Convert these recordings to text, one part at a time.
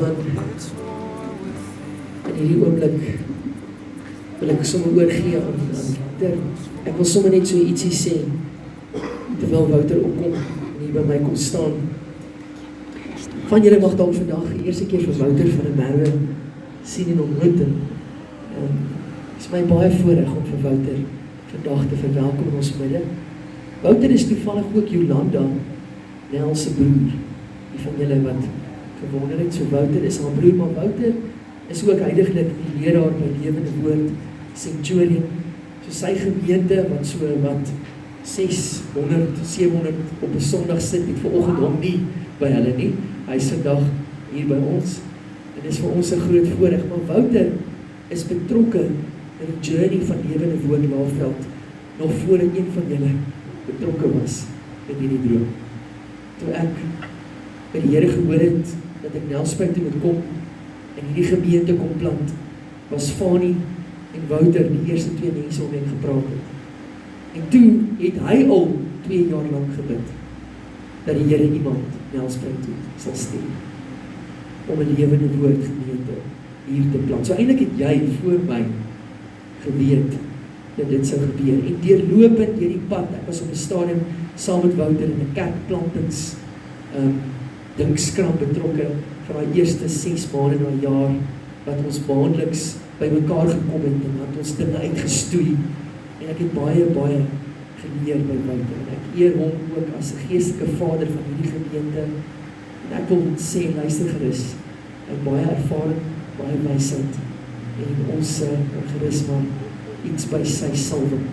beplan. In hierdie oomblik wil ek sommer oorgee aan Wouter. Ek wil sommer net so ietsie sê, terwyl Wouter opkom en hier by my kom staan. Van julle mag dalk vandag die eerste keer vir Wouter van die Merwe sien en ontmoet. Is my baie voorreg om vir Wouter vandag te verwelkom in ons midde. Wouter is toevallig ook Jolanda, Nel se broer. Die van julle wat gewonder het, so Wouter is haar broer, maar Wouter is ook huidiglik die leraar by Lewende Woord, Centurion, so sy gemeente wat so wat 600, 700 op 'n Sondag sit, het vanoggend hom nie by hulle nie. Hy is vandag hier by ons en dis vir ons 'n groot voorreg, maar Wouter is betrokke in die journey van Lewende Woord Laeveld, nog voordat een van julle betrokke was in hierdie droom. Toe ek by die Here gehoor het dat ek Nelspruit toe moet kom en hierdie gemeente kom plant, was Fani en Wouter die eerste 2 mense om ek gepraat het. En toe het hy al 2 jaar lank gebid dat die Here iemand Nelspruit toe sal stuur om 'n Lewende Woord gemeente hier te plant. So eintlik het jy voor my geweet dat dit sou gebeur. En deurlopend deur die pad, ek was op 'n stadium saam met Wouter in 'n kerkplantings dinkskram betrokke vir die eerste 6 maande na 'n jaar wat ons maandeliks by mekaar gekom het en wat ons dinge uitgestoei. En ek het baie geleer by Wouter. En ek eer hom ook as 'n geestelike vader van hierdie gemeente. En ek wil sê, luister gerus, hy het baie ervaring, baie wysheid en ons gerus maar iets by sy salwing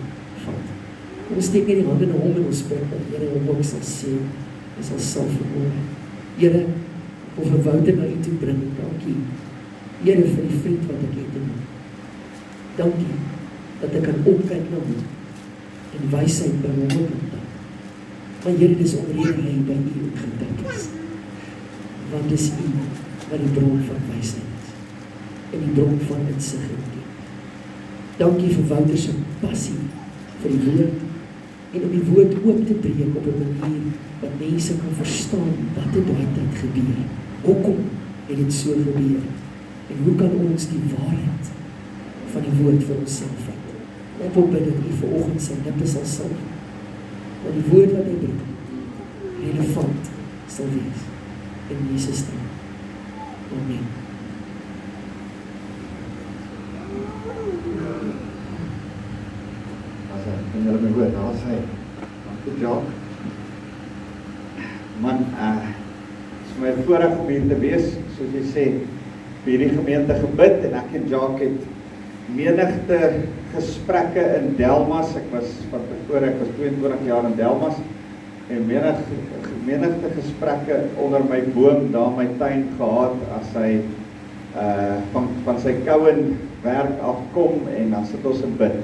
vat. Ons steek net die hande na hom en ons bid dat Here hom ook sal sien en sal salf verhoor. Here, ek wil vir Wouter na U toe bring. Dankie, Here, vir die vriend wat ek het in U. Dankie dat ek kan opkyk na hom en wysheid by hom ook ontdek. Maar Here, dis omrede hy by U ook gedek is. Want dis U wat die bron van wysheid is en die bron van insig en kennis. Dankie vir Wouter se passie vir die woord en om die woord oop te breek op 'n manier wat mense kan verstaan wat in daai tyd gebeur. Hoekom het dit so gebeur? En hoe kan ons die waarheid van die woord vir onsself vat? Ek wil bid dat U vanoggend sy lippe sal salf, dat die woord wat hy bring relevant sal wees in Jesus naam. Amen. En julle my hoor, daar is hy. Goed job. Man, is my voorreg om hier te wees, soos jy sê, vir hierdie gemeente gebid, en ek en Jacques het menigte gesprekke in Delmas, ek was 22 jaar in Delmas, en menigte gesprekke onder my boom, daar in my tuin gehad, as hy van sy kouen werk afkom, en dan sit ons in bid.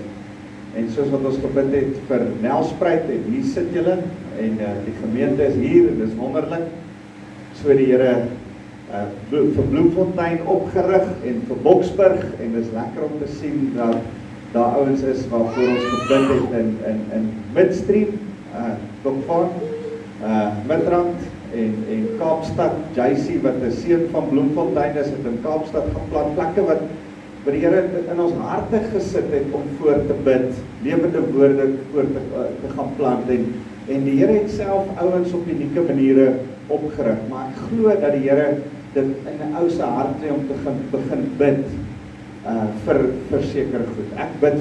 En soos wat ons gebid het vir Nelspruit, en hier sit julle, en die gemeente is hier, en dis wonderlik, so die Here vir Bloemfontein opgerig, en vir Boksburg, en dis lekker om te sien, dat daar ouens is, waarvoor ons gebid het, in Midstream, Dokvaart, Midrand, en Kaapstad, JC, wat 'n seun van Bloemfontein is, het in Kaapstad geplant, plekke wat die Here in ons harte gesit het om voor te bid, lewende woorde voor te gaan plant, en die Here het self ouens op unieke maniere opgerig, maar ek glo dat die Here dit in 'n ou se hart lê om te begin bid vir sekere goed. Ek bid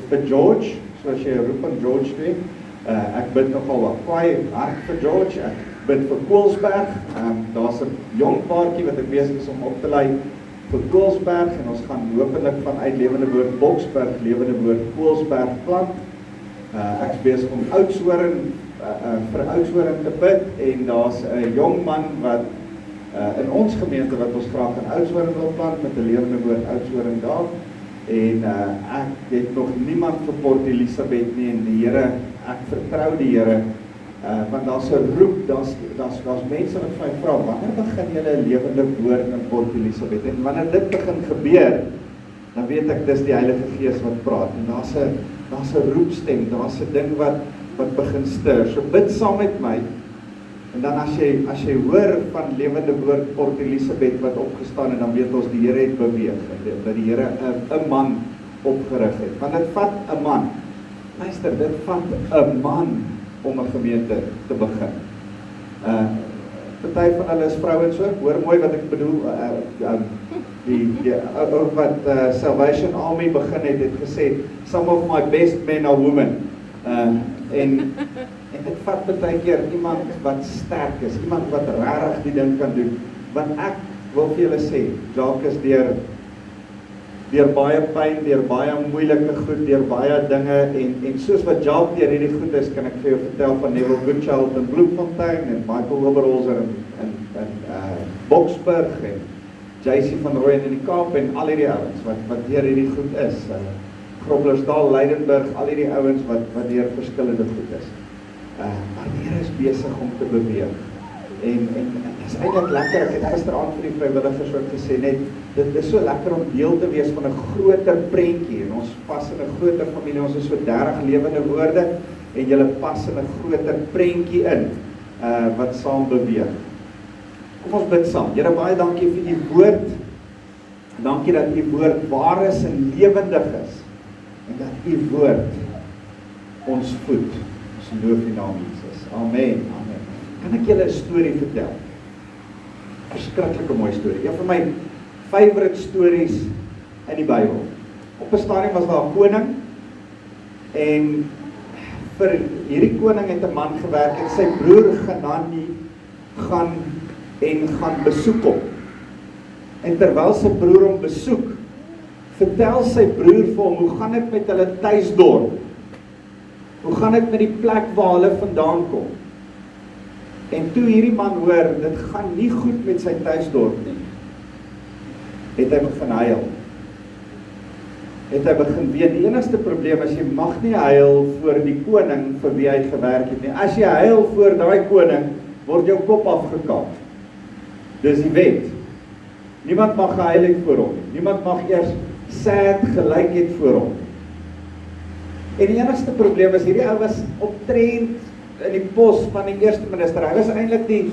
vir George, soos jy roep aan George toe, ek bid nogal wat kwaai hart vir George, ek bid vir Koelsberg, daar's 'n jong paartjie wat ek besig is om op te lei vir Koelsberg, en ons gaan hopelik vanuit Lewende Woord Boksburg, Lewende Woord Koelsberg plant. Ek is besig om Oudtshoorn vir Oudtshoorn te bid, en daar's 'n jong man wat in ons gemeente wat ons graag in Oudtshoorn wil plant, met 'n Lewende Woord Oudtshoorn daar, en ek het nog niemand vir Port Elizabeth nie, en die Here, ek vertrou die Here, want daar's 'n roep, daar's mense wat vir my vra, wanneer begin julle 'n lewende woord in Port Elizabeth? En wanneer dit begin gebeur, dan weet ek dis die Heilige Gees wat praat, en daar's 'n roepstem, daar's 'n ding wat begin stir. So bid saam met my En dan as jy hoor van Lewende Woord Port Elizabeth wat opgestaan en dan weet ons die Here het beweeg, dat die Here 'n man opgerig het. Want dit vat 'n man. Luister, dit vat 'n man om 'n gemeente te begin. Party van hulle is vrouens so, hoor mooi wat ek bedoel, die ou wat Salvation Army begin het gesê, some of my best men are women. En dit vat baie keer iemand wat sterk is, iemand wat regtig die ding kan doen. Want ek wil vir julle sê, Jacques is deur baie pyn, deur baie moeilike goed, deur baie dinge, en soos wat Jacques deur hierdie goed is, kan ek vir jou vertel van Lewende in Bloemfontein, en Michael Oberholzer in Boksburg, en JC van Rooyen in die Kaap, en al hierdie ouens, wat deur hierdie goed is, Groblersdal, Leidenburg, al hierdie ouens, wat deur verskillende goed is. Maar die Here is besig om te beweeg. En dit is eintlik lekker, ek het gisteraand vir die vrywilligers ook gesê net, dit is so lekker om deel te wees van 'n groter prentjie, en ons pas in 'n groter familie, ons is so 30 lewende woorde, en julle pas in 'n groter prentjie in, wat saam beweeg. Kom ons bid saam. Here, baie dankie vir u woord, dankie dat u woord waar is en lewendig is, en dat u woord ons voed. Ons loof u naam Jesus. Amen. Amen. Kan ek julle 'n storie vertel? Verskriklike mooi storie. Een van my favorite stories in die Bybel. Op 'n stadium was daar 'n koning, en vir hierdie koning het 'n man gewerk, en sy broer Genani gaan besoek hom. En terwyl sy broer hom besoek, vertel sy broer vir hom, hoe gaan dit met hulle tuisdorp? Hoe gaan dit met die plek waar hulle vandaan kom? En toe hierdie man hoor, dit gaan nie goed met sy tuisdorp nie, het hy begin huil. Het hy begin ween. Die enigste probleem is, jy mag nie huil voor die koning vir wie hy gewerk het nie. As jy huil voor daai koning, word jou kop afgekap. Dis die wet. Niemand mag gehuil het voor hom nie. Niemand mag eers sad gelyk het voor hom. En die enigste probleem is, hierdie ou was optrend in die pos van die eerste minister. Hy was eintlik die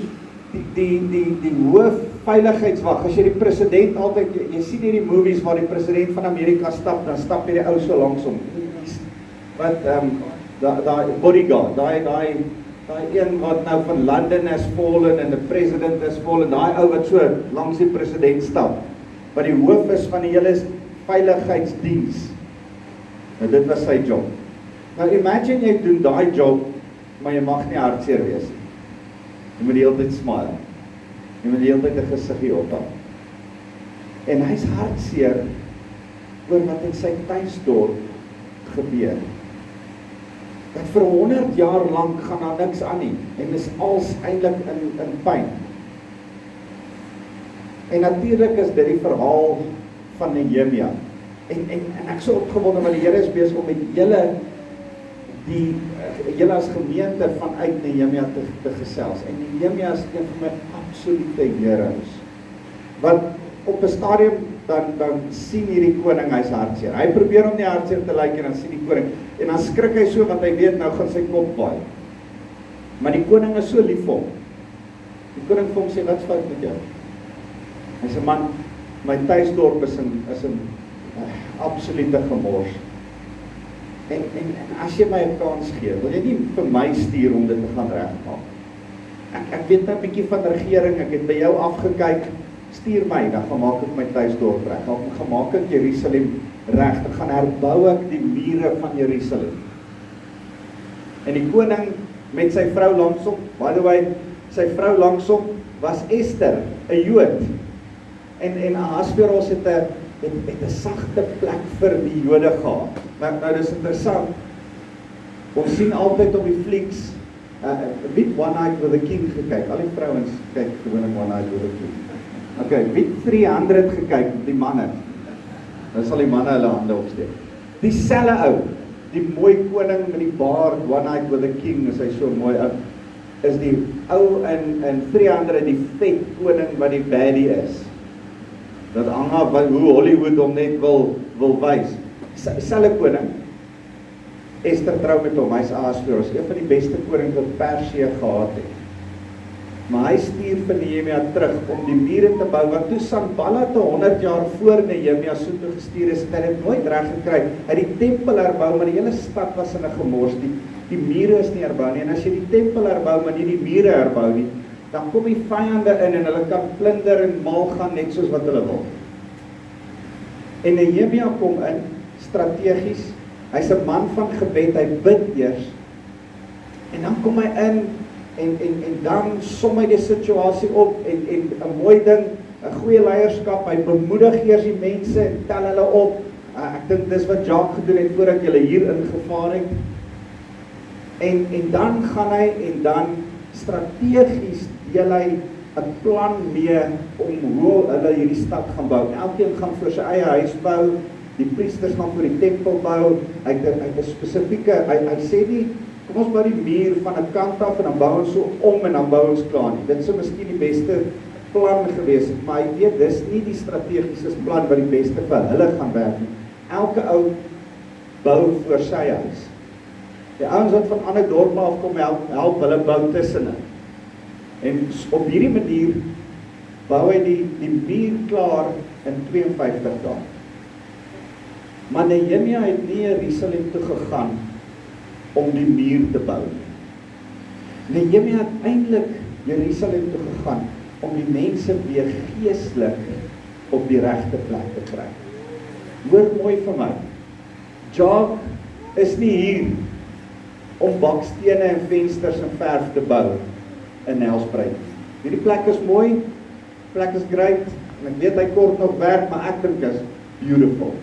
hoof veiligheidswag. As jy die president altyd, jy sien hierdie movies waar die president van Amerika stap, dan stap hierdie ou so langs hom. Wat daai bodyguard, daai een wat nou van London has fallen en the president has fallen, daai ou wat so langs die president stap, wat die hoof is van die hele veiligheidsdiens. Nou dit was sy job. Nou imagine jy doen daai job, maar jy mag nie hartseer wees nie. Jy moet die hele tyd smile. Jy moet die hele tyd 'n gesiggie ophou. En hy's hartseer oor wat in sy tuisdorp gebeur. Dat vir 100 jaar lank gaan daar niks aan nie, en is als eintlik in pyn. En natuurlik is dit die verhaal van Nehemiah. En ek so opgewonde, want die Here is besig om met julle as gemeente vanuit Nehemiah te gesels. En Nehemiah is een van my absolute heroes. Want op 'n stadium dan sien hierdie koning hy's hartseer. Hy probeer om nie hartseer te lyk, en dan sien die koning, en dan skrik hy so, want hy weet nou gaan sy kop waai. Maar die koning is so lief vir hom. Die koning vir hom sê, wat's fout met jou? Hy sê, man, my tuisdorp is in absolute gemors. En as jy my 'n kans gee, wil jy nie vir my stuur om dit te gaan regmaak? Ek weet nou 'n bietjie van regering, ek het by jou afgekyk, stuur my, dan gaan maak ek my tuisdorp reg, dan gaan maak ek Jerusalem reg, dan gaan herbou ek die mure van Jerusalem. En die koning met sy vrou langsom, by the way, sy vrou langsom was Esther, 'n Jood. En Ahasveros het 'n sagte plek vir die Jode gehad. Nou dis interessant. Ons sien altyd op die flieks, wie One Night with the King gekyk. Al die vrouens kyk gewoonlik One Night with the King. Okay, wie 300 gekyk, die manne. Dan sal die manne hulle hande opsteek. Dieselfde ou, die mooi koning met die baard, One Night with the King, is hy so mooi ou, is die ou in 300, die vet koning wat die baddie is. Dat hang af hoe Hollywood hom net wil wys. Selfe koning, Esther trou met hom, hy's Ahasveros, een van die beste konings wat Persië gehad het. Maar hy stuur vir Nehemia terug om die mure te bou, want toe Sanballat 100 jaar voor Nehemia soontoe gestuur is, het hy dit nooit reg gekry. Hy het die tempel herbou, maar die hele stad was in 'n gemors. Die mure is nie herbou nie, en as jy die tempel herbou, maar nie die mure herbou nie, dan kom die vyande in en hulle kan plunder en mal gaan net soos wat hulle wil. En Nehemia kom in, strategies, hy's 'n man van gebed, hy bid eers, en dan kom hy in, en dan som hy die situasie op, en 'n mooi ding, 'n goeie leierskap, hy bemoedig eers die mense, en tel hulle op, ek dink dis wat Jacques gedoen het, voordat julle hier ingevaar het, en dan gaan hy, en dan strategies deel hy 'n plan mee, om hoe hulle hierdie stad gaan bou. Elkeen gaan vir sy eie huis bou, die priesters gaan vir die tempel bou, hy het 'n spesifieke, hy sê nie, kom ons bou die muur van 'n kant af, en dan bou ons so om, en dan bou ons klaar nie. Dit sou miskien die beste plan gewees het, maar hy weet, dis nie die strategiese plan wat die beste vir hulle gaan werk nie. Elke ou bou vir sy huis. Die ouens wat van ander dorpe af kom help hulle bou tussenin. En op hierdie manier bou hy die muur klaar in 52 dae. Maar Nehemia het nie Jerusalem toe gegaan om die muur te bou. Nehemia het eintlik Jerusalem toe gegaan om die mense weer geestelik op die regte plek te kry. Hoor mooi vir my. Jacques is nie hier om bakstene en vensters en verf te bou in Nelspruit. Hierdie plek is mooi, plek is great, en ek weet hy kort nog werk, maar ek dink is beautiful.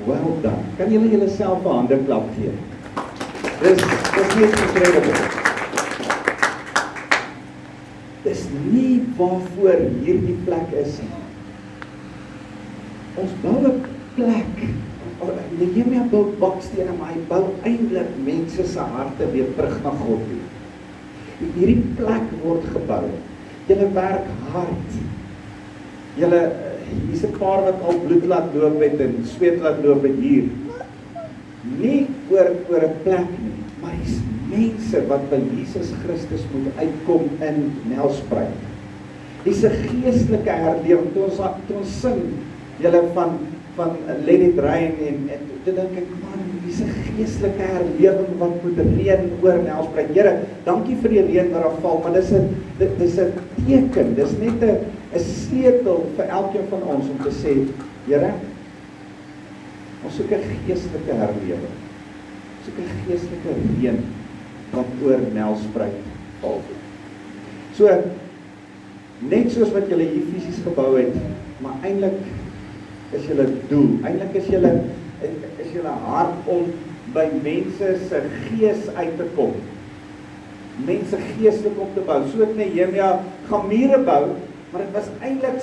Well done. Kan julle julleself 'n hande klap gee? Dis net incredible. Dis nie waarvoor hierdie plek is nie. Ons bou 'n plek. Nehemia bou bakstene, maar hy bou eintlik mense se harte weer terug na God toe. Hierdie plek word gebou. Julle werk hard. Julle, hier's 'n paar wat al bloed laat loop het en sweet laat loop het hier. Nie oor 'n plek nie, maar hier's mense wat by Jesus Christus moet uitkom in Nelspruit. Dis 'n geestelike herlewing. Toe ons sing julle van Lewende en toe dink ek, man, dis 'n geestelike herlewing wat moet reën oor Nelspruit. Here, dankie vir die reën wat daar val, maar dis 'n teken, dis net 'n sleutel vir elkeen van ons om te sê, Here, ons soek 'n geestelike herlewing. Ons soek 'n geestelike reën wat oor Nelspruit val. So, net soos wat julle hier fisies gebou het, maar eintlik is julle doel, eintlik is julle hard om by mense se gees uit te kom. Mense geestelik op te bou. So het Nehemia gaan mure bou, maar dit was eintlik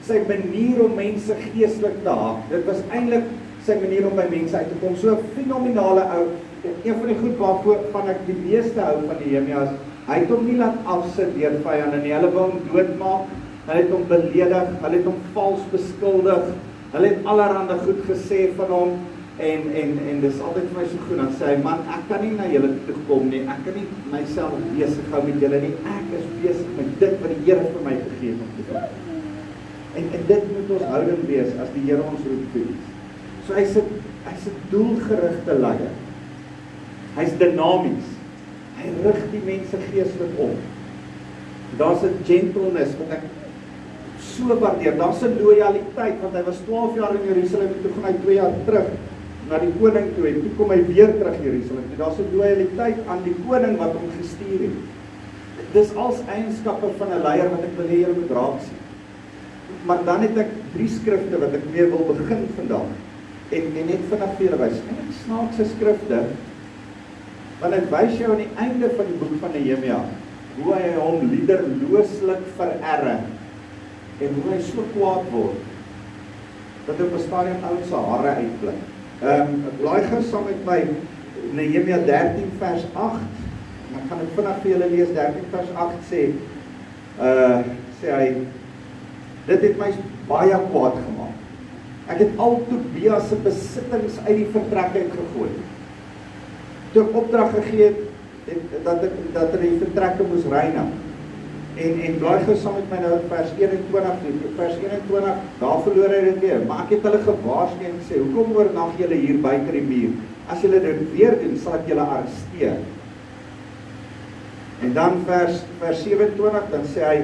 sy manier om mense geestelik te haak. Dit was eintlik sy manier om by mense uit te kom. So 'n fenominale ou, een van die goed waarvan ek die meeste hou van Nehemia is, hy het hom nie laat afsit deur vyande nie. Hulle wou hom doodmaak, hulle het hom beledig, hulle het hom vals beskuldig, hulle het allerhande goed gesê van hom, en dis altyd vir my so goed, dan sê hy, man, ek kan nie na julle toe kom nie, ek kan nie myself besig hou met julle nie, ek is besig met dit wat die Here vir my gegee het om te doen. En dit moet ons houding wees as die Here ons roep vir iets. So hy's 'n doelgerigte leier. Hy's dinamies. Hy rig die mense geestelik op. Daar's 'n gentleness wat ek so waardeer. Daar's 'n loyaliteit, want hy was 12 jaar in Jerusalem en toe gaan hy 2 jaar terug na die koning toe en toe kom hy weer terug Jerusalem. Daar's 'n loyaliteit aan die koning wat hom gestuur het. Dis als eienskappe van 'n leier wat ek wil hê julle moet raak sien. Maar dan het ek 3 skrifte wat ek mee wil begin vandag en net vinnig vir julle wys. En snaakse skrifte, want dit wys jou aan die einde van die boek van Nehemia hoe hy hom liderlooslik vererre en hoe hy so kwaad word dat op 'n stadium ouens se hare uitblink. Blaai gou saam met my Nehemia 13 vers 8. Ek gaan dit vinnig vir julle lees. 13 vers 8 sê hy, dit het my baie kwaad gemaak. Ek het al Tobia se besittings uit die vertrek uitgegooi. Toe ek opdrag gegee het dat hy die vertrekke moes reinig. En blaai gou saam met my nou vers 21, vers 21, daar verloor hy dit weer. Maar ek het hulle gewaarsku en gesê, hoekom oornag julle hier buite die muur? As julle dit weer doen, sal ek julle arresteer. En dan vers 27, dan sê hy,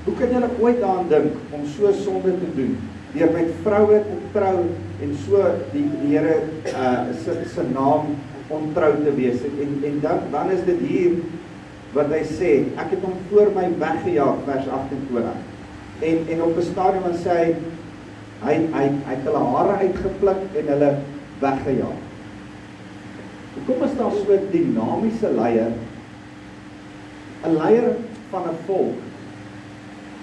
hoe kan julle ooit daaraan dink om so sonde te doen, deur met vroue te trou en so die Here se naam ontrou te wees? En dan is dit hier wat hy sê, ek het hom voor my weggejaag, vers 28. En op 'n stadium dan sê hy het hulle hare uitgepluk en hulle weggejaag. Hoekom is daar so 'n dinamiese leier, 'n leier van 'n volk,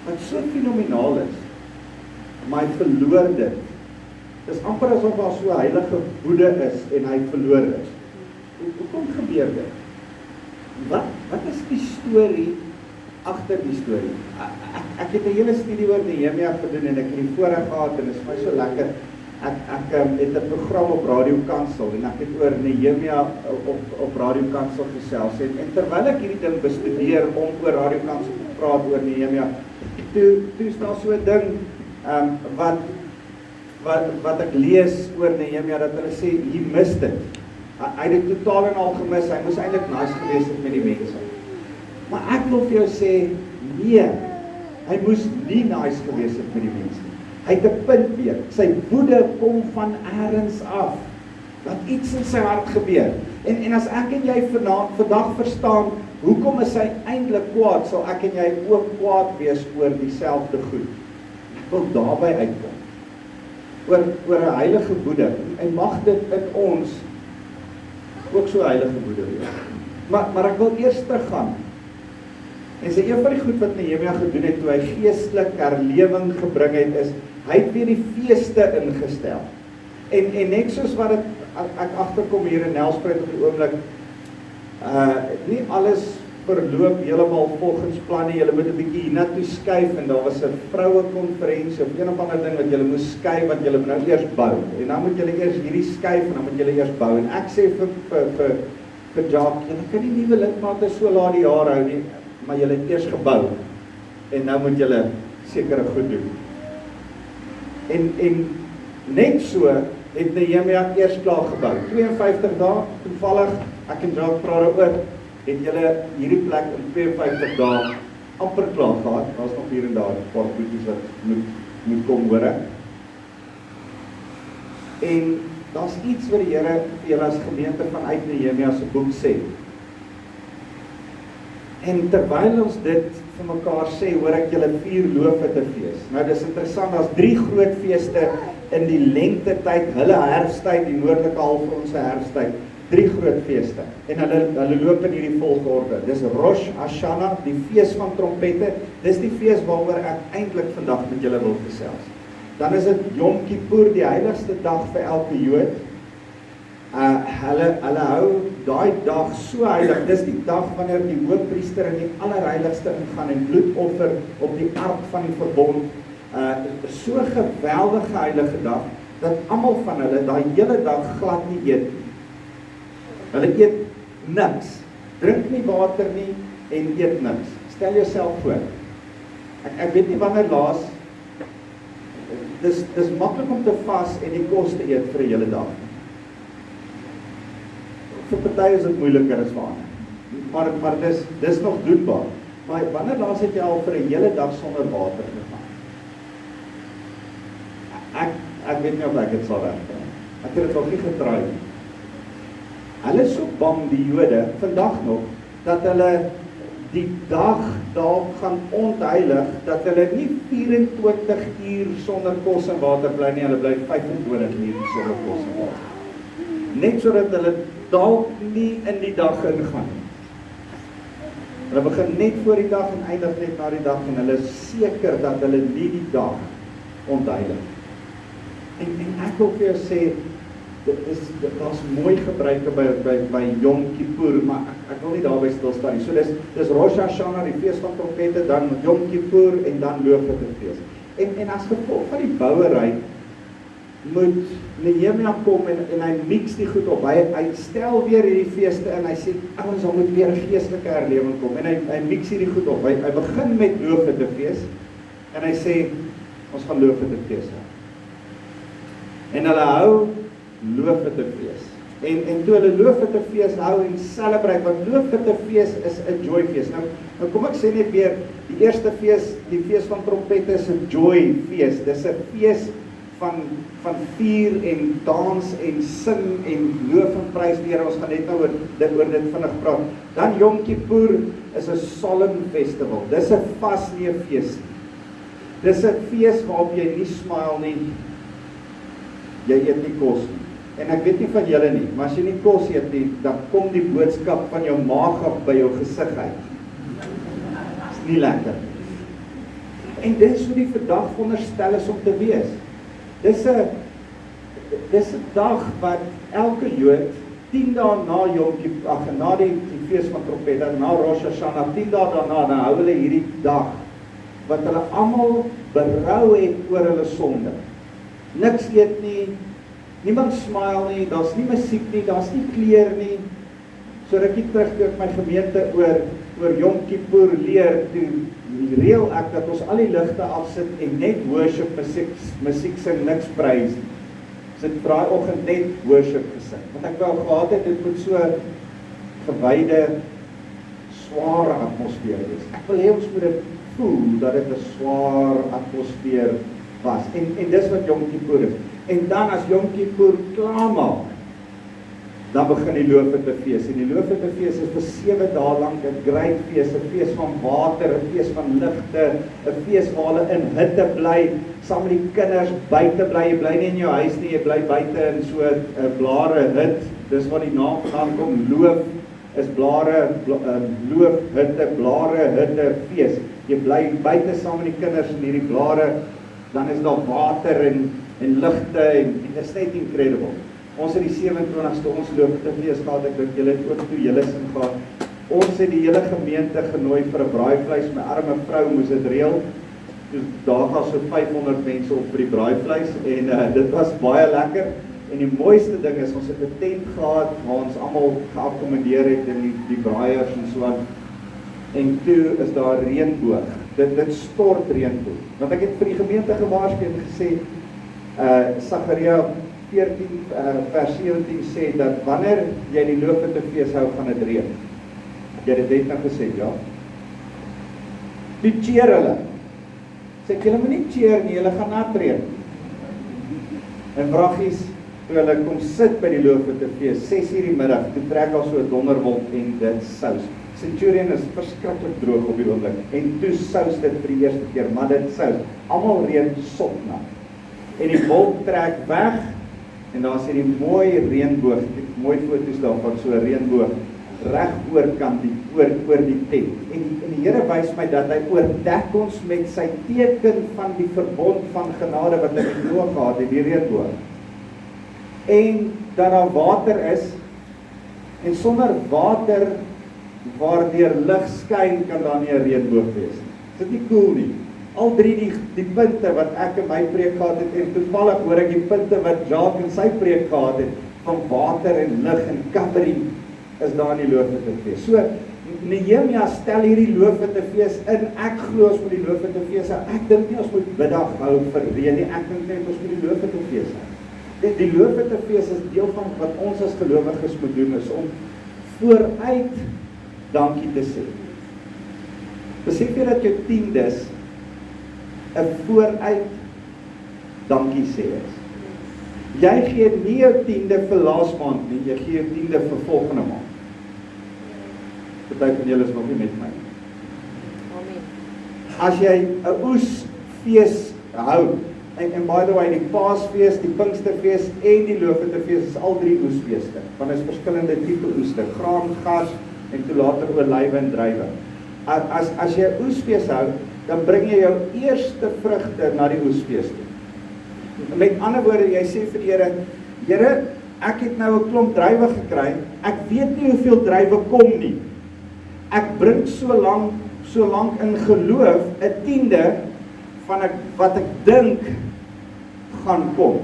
wat so fenomenaal is, maar hy verloor dit? Dis amper asof daar so 'n heilige woede is en hy verloor dit. Hoekom gebeur dit? Wat is die storie agter die storie? Ek het 'n hele studie oor Nehemiah gedoen en ek het die voorreg gehad en dit is my so lekker. Ek het 'n program op Radio Kansel en ek het oor Nehemiah op Radio Kansel gesels en terwyl ek hierdie ding bestudeer om oor Radio Kansel te praat oor Nehemiah, toe is daar so 'n ding wat ek lees oor Nehemiah, dat hulle sê, hy mis dit. Hy het dit totaal en al gemis, hy moes eintlik nice gewees het met die mense. Maar ek wil vir jou sê, nee, hy moes nie nice gewees het met die mense. Hy het 'n punt weer, sy woede kom van elders af, dat iets in sy hart gebeur. En as ek en jy vandag verstaan, hoekom is hy eintlik kwaad, sal ek en jy ook kwaad wees oor dieselfde goed. Ek wil daarby uitkom, oor 'n heilige woede, en mag dit in ons ook so heilige woede wees. Maar ek wil eers teruggaan. En sê een van die goed wat Nehemiah gedoen het toe hy geestelik herlewing gebring het, is hy het weer die feeste ingestel. En net soos wat ek agterkom hier in Nelspruit op die oomblik, nie alles verloop heeltemal volgens plan nie. Julle moet 'n bietjie hiernatoe skuif en daar was 'n vroue konferensie of een of ander ding wat julle moes skuif, want julle moet nou eers bou. En dan moet julle eers hierdie skuif en dan moet julle eers bou. En ek sê vir Jacques, julle kan nie nuwe lidmate so laat die jaar hou nie, maar julle het eers gebou. En nou moet julle sekere goed doen. En net so het Nehemiah eers klaar gebou. 52 dae, toevallig, ek en Jacques praat daaroor, het julle hierdie plek in 52 dae amper klaar gehad. Daar's nog hier en daar 'n paar goedjies wat moet kom hoor. En daar's iets wat die Here vir julle as gemeente vanuit Nehemiah se boek sê. En terwyl ons dit vir mekaar sê, hoor ek julle 4 loofhuttefees. Nou dis interessant, daar's 3 groot feeste in die lente tyd, hulle herfsttyd, die noordelike halfrond se herfsttyd. 3 groot feeste. En hulle loop in hierdie volgorde. Dis Rosh Hashanah, die fees van trompette. Dis die fees waaroor ek eintlik vandag met julle wil gesels. Dan is dit Yom Kippur, die heiligste dag vir elke Jood. Hulle hou daai dag so heilig. Dis die dag wanneer die hoofpriester in die allerheiligste ingaan en bloed offer op die ark van die verbond. So geweldige heilige dag dat almal van hulle daai hele dag glad nie eet nie. Hulle eet niks, drink nie water nie en eet niks. Stel jouself voor. Ek weet nie wanneer laas, dis maklik om te vas en die kos te eet vir 'n hele dag. Vir party is dit moeiliker as vir ander. Maar dis nog doenbaar. Maar wanneer laas het jy al vir 'n hele dag sonder water gegaan? Ek weet nie of ek dit sal regkry. Ek het dit nog nie getraai nie. Hulle is so bang, die Jode, vandag nog, dat hulle die dag dalk gaan ontheilig, dat hulle nie 24 uur sonder kos en water bly nie, hulle bly 25 uur sonder kos en water. Net sodat hulle dalk nie in die dag ingaan nie. Hulle begin net voor die dag en eindig net na die dag en hulle is seker dat hulle nie die dag ontheilig. En ek wil vir jou sê, daar's mooi gebruike by Yom Kippur, maar ek wil nie daarby stil staan nie. So dis Rosh Hashanah, die fees van trompette, dan Yom Kippur en dan Loofhuttefees. En as gevolg van die bouery moet Nehemiah kom en hy mix die goed op. Hy stel weer hierdie feeste en hy sê, ouens, daar moet weer 'n geestelike herlewing kom. En hy mix hierdie goed op. Hy begin met Lewende fees en hy sê, ons gaan Lewende fees hou. En hulle hou Lewende fees. En toe hulle Lewende fees hou en celebrate, want Lewende fees is 'n joy fees. Nou kom ek sê net weer, die eerste fees, die fees van trompette is 'n joy fees. Dis 'n fees van vier en dans en sing en loof en prys die Here. Ons gaan net nou oor dit vinnig praat. Dan Yom Kippur is 'n solemn festival. Dis 'n vas nie 'n fees nie. Dis 'n fees waarop jy nie smile nie. Jy eet nie kos nie. En ek weet nie van julle nie, maar as jy nie kos eet nie, dan kom die boodskap van jou maag af by jou gesig uit. Is nie lekker. En dis hoe die vandag veronderstel is om te wees. Dis 'n dag wat elke Jood 10 dae na Yom Kippur, na die fees van trompette, na Rosh Hashanah, 10 dae daarna, dan hou hulle hierdie dag wat hulle almal berou het oor hulle sonde. Niks eet nie, niemand smile nie, daar's nie musiek nie, daar's nie kleer nie. So rukkie terug toe ek my gemeente oor Yom Kippur leer, toe reël ek dat ons al die ligte afsit en net worship musiek sing, niks prys nie. So ek braai oggend net worship gesing. Want ek wou gehad het, dit moet so gewyde, sware atmosfeer wees. Ek wil hê ons moet dit voel, dat dit 'n swaar atmosfeer was. En dis wat Yom Kippur is. En dan as Yom Kippur klaarmaak, dan begin die Lewende fees. En die Lewende fees is vir 7 dae lank 'n great fees, 'n fees van water, 'n fees van ligte, 'n fees waar hulle in hitte bly, saam met die kinders buite bly. Jy bly nie in jou huis nie, jy bly buite in so 'n blare hut. Dis waar die naam vandaan kom. Loof is blare, loof, hitte, blare, hitte, fees. Jy bly buite saam met die kinders in hierdie blare, dan is daar water en ligte en dit is net incredible. Ons het die 27ste ons Lewende fees gehad, ek dink julle het ook toe julle sin gehad. Ons het die hele gemeente genooi vir 'n braaivleis, my arme vrou moes dit reël. Daar was so 500 mense op vir die braaivleis en dit was baie lekker. En die mooiste ding is, ons het 'n tent gehad waar ons almal geakkommodeer het en die braaiers en so aan. En toe is daar reënboog. Dit stort reënboog. Want ek het vir die gemeente gewaarsku en gesê, Sagaria 14 vers 17 sê dat wanneer jy die Lewende fees hou, gaan dit reën. Jy het dit nou gesê, ja. Die cheer hulle. Sê ek, julle moet nie cheer nie, julle gaan nat reën. En vraggies, toe hulle kom sit by die Lewende fees, 6:00 die middag, toe trek al so 'n donderwolk en dit sous. Centurion is verskriklik droog op die oomblik en toe sous dit vir die eerste keer, maar dit sous. Almal reën sopnat. En die wolk trek weg en daar sien die mooi reënboog, mooi foto's daarvan, so 'n reënboog reg oorkant oor die tent. En die Here wys my dat hy oordek ons met sy teken van die verbond van genade wat hy met Noag gehad het, die reënboog. En dat daar water is en sonder water waardeur lig skyn kan daar nie 'n reënboog wees nie. Is dit nie cool nie? Al drie die punte wat ek in my preek gehad het en toevallig hoor ek die punte wat Jacques in sy preek gehad het van water en lig en covering is daar in die Lewende fees. So Nehemiah stel hierdie Lewende fees in. Ek glo ons moet die Lewende fees hou. Ek dink nie ons moet biddag hou vir reën nie. Ek dink net ons moet die Lewende fees hou. Die Lewende fees is deel van wat ons as gelowiges moet doen, is om vooruit dankie te sê. Besef jy dat jou tiendes 'n vooruit dankie sê is? Jy gee nie jou tiende vir laas maand nie, jy gee jou tiende vir volgende maand. Party van julle is nog nie met my. Amen. As jy 'n oesfees hou, en by the way, die Paasfees, die Pinksterfees en die Lewende fees is al drie oesfeeste, want is verskillende tipe oeste, graan, gas en toe later olywe en druiwe. As jy 'n oesfees hou, dan bring jy jou eerste vrugte na die oesfees toe. Met ander woorde, jy sê vir die Here, Here, ek het nou 'n klomp druiwe gekry, ek weet nie hoeveel druiwe kom nie. Ek bring so lank in geloof 'n tiende van wat ek dink gaan kom.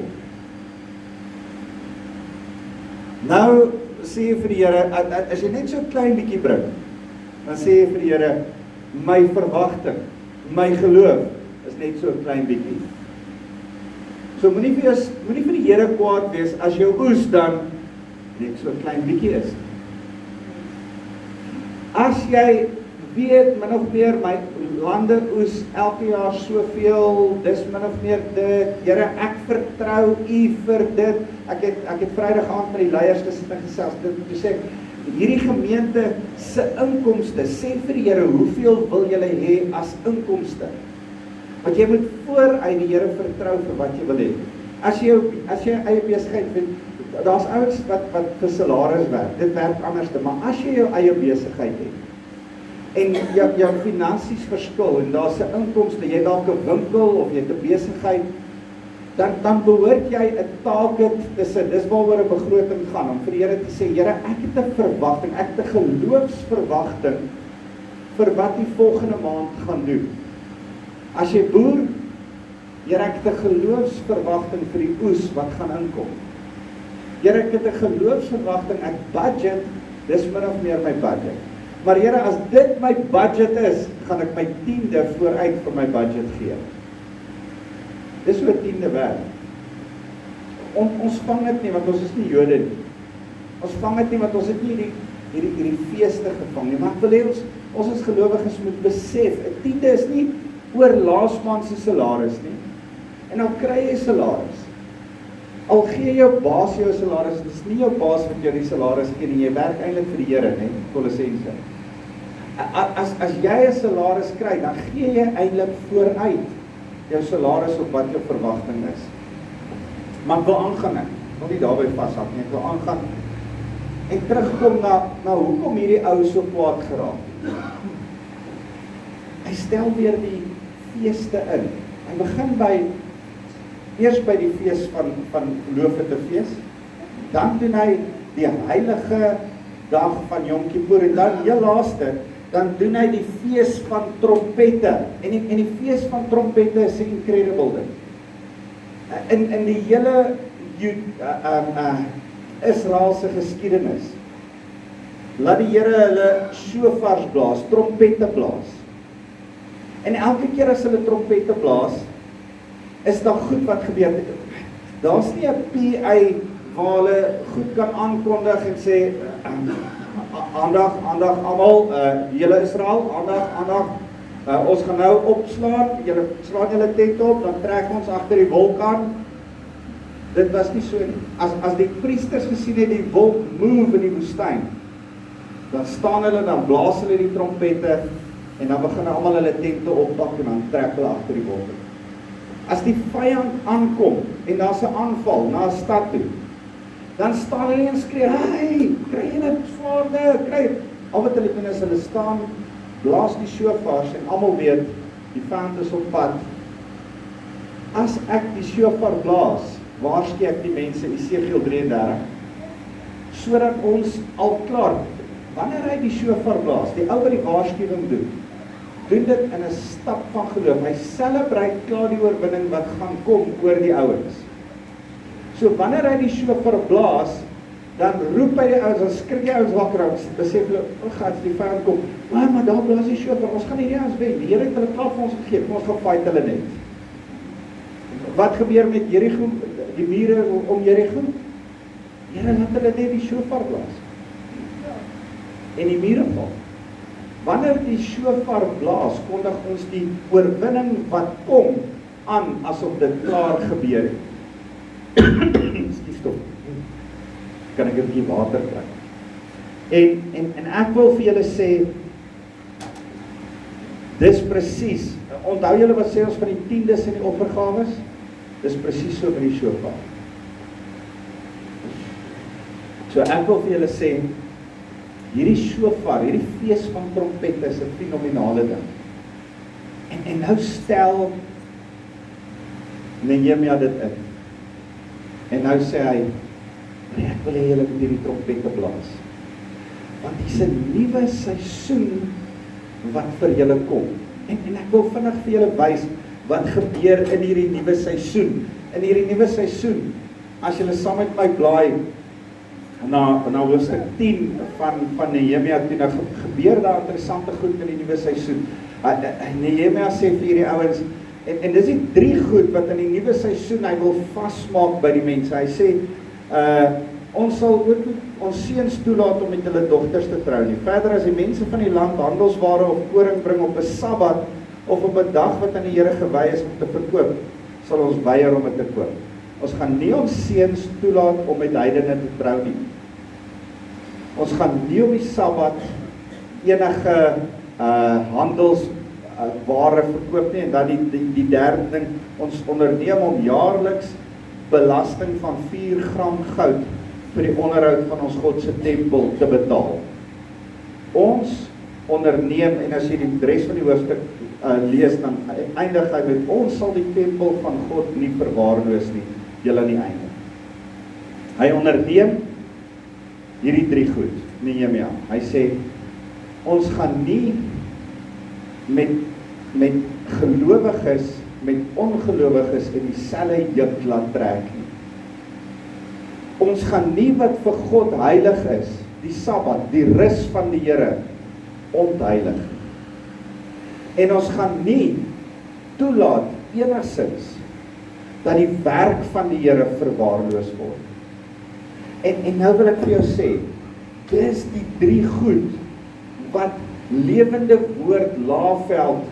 Nou sê jy vir die Here, as jy net so 'n klein bietjie bring, dan sê jy vir die Here, my verwagting, my geloof is net so 'n klein bietjie. So moenie vir die Here kwaad wees as jou oes dan net so 'n klein bietjie is. As jy weet min of meer my lande oes elke jaar soveel, dis min of meer dit, Here, ek vertrou U vir dit. Ek het Vrydag aand met die leiers gesit en gesels, dit sê hierdie gemeente se inkomste, sê vir die Here, hoeveel wil julle hê as inkomste? Want jy moet vooruit die Here vertrou vir wat jy wil hê. As jy eie besigheid het, daar's ouens wat vir salaris werk, dit werk anderste, maar as jy jou eie besigheid het, en jou finansies verskil, en daar's 'n inkomste, jy dalk 'n winkel, of jy het 'n besigheid, dan behoort jy 'n target tussen, dis waaroor 'n begroting gaan, om vir die Here te sê, Here, ek het 'n verwagting, ek het 'n geloofsverwagting, vir wat die volgende maand gaan doen. As jy boer, Here, ek het 'n geloofsverwagting vir die oes wat gaan inkom. Here, ek het 'n geloofsverwagting, ek budget, dis min of meer my budget. Maar Here, as dit my budget is, gaan ek my 10de vooruit vir my budget gee. Dis hoe 'n 10de werk. Ons vang dit nie, want ons is nie Jode nie. Ons vang dit nie, want ons het nie hierdie feeste gevang nie. Maar ek wil hê ons as gelowiges moet besef, 'n 10de is nie oor laas maand se salaris nie. En dan kry jy salaris. Al gee jou baas jou salaris, dit is nie jou baas wat jou die salaris gee nie, jy werk eintlik vir die Here, nee, Kolossense. As jy 'n salaris kry, dan gee jy eintlik vooruit jou salaris op wat jou verwagting is. Maar ek wil aangaan, ek wil nie daarby vashak nie, ek wil aangaan en terugkom na hoekom hierdie ou so kwaad geraak. Hy stel weer die feeste in. Hy begin eers by die fees van Lewende fees, dan doen hy die heilige dag van Yom Kippur, en dan heel laaste, dan doen hy die fees van trompette, en die fees van trompette is 'n incredible ding. In die hele Israelse geskiedenis, laat die Here hulle shofars blaas, trompette blaas. En elke keer as hulle trompette blaas, is daar goed wat gebeur. Daar's nie 'n PA waar hulle goed kan aankondig en sê, aandag almal, julle Israel, aandag, ons gaan nou opslaan, julle slaan julle tent op, dan trek ons agter die wolk aan. Dit was nie so nie. As die priesters gesien het die wolk move in die woestyn, dan staan hulle, dan blaas hulle die trompette, en dan begin almal hulle tente oppak, en dan trek hulle agter die wolk. As die vyand aankom, en daar's 'n aanval na 'n stad toe, dan staan hulle en skree, hey, kry julle swaarde, kry. Al wat hulle doen is, hulle staan, blaas die shofars, en almal weet, die vyand is op pad. As ek die shofar blaas, waarsku ek die mense, Esegiel 33, sodat ons al klaar, wanneer hy die shofar blaas, die ou wat die waarskuwing doen dit in 'n stap van geloof. Hy celebrate klaar die oorwinning wat gaan kom oor die ouens. So wanneer hy die shofar blaas, dan roep hy die ouens, dan skrik die ouens wakker, dan besef hulle, o God, die vyand kom. Maar daar blaas die shofar, ons gaan nie eens wen. Die Here het hulle klaar vir ons gegee, ons gaan fight hulle net. Wat gebeur met Jericho, die mure om Jericho? Here laat hulle net die shofar blaas. En die mure val. Wanneer die shofar blaas, kondig ons die oorwinning wat kom aan, asof dit klaar gebeur het. Excuse tog. Kan ek 'n bietjie water kry? En ek wil vir julle sê, dis presies, onthou julle wat sê ons van die tiendes en die offergawes? Dis presies so met die shofar. So ek wil vir julle sê, hierdie shofar, hierdie fees van trompette is 'n fenominale ding. En nou stel Nehemiah dit in. En nou sê hy, ek wil hê julle moet hierdie trompette blaas. Want dis 'n nuwe seisoen wat vir julle kom. En ek wil vinnig vir julle wys wat gebeur in hierdie nuwe seisoen. In hierdie nuwe seisoen, as julle saam met my blaai na hoofstuk 10 van Nehemiah toe, nou gebeur daar interessante goed in die nuwe seisoen. Nehemiah sê vir hierdie ouens, en dis die 3 goed wat in die nuwe seisoen hy wil vasmaak by die mense. Hy sê, ons sal ook ons seuns toelaat om met hulle dogters te trou nie. Verder as die mense van die land handelsware of koring bring op 'n Sabbat of op 'n dag wat aan die Here gewy is om te verkoop, sal ons weier om dit te koop. Ons gaan nie ons seuns toelaat om met heidene te trou nie. Ons gaan nie op die Sabbat enige handelsware verkoop nie. En dan die derde ding, ons onderneem om jaarliks belasting van 4 gram goud vir die onderhoud van ons God se tempel te betaal. Ons onderneem, en as jy die res van die hoofstuk lees, dan eindig hy met, ons sal die tempel van God nie verwaarloos nie, julle aan die einde. Hy onderneem hierdie 3 goed, Nehemiah. Hy sê, ons gaan nie met gelowiges, met ongelowiges in dieselfde juk laat trek nie. Ons gaan nie wat vir God heilig is, die Sabbat, die rus van die Here, ontheilig. En ons gaan nie toelaat enigsins dat die werk van die Here verwaarloos word. En nou wil ek vir jou sê, dis die 3 goed wat Lewende Woord Laeveld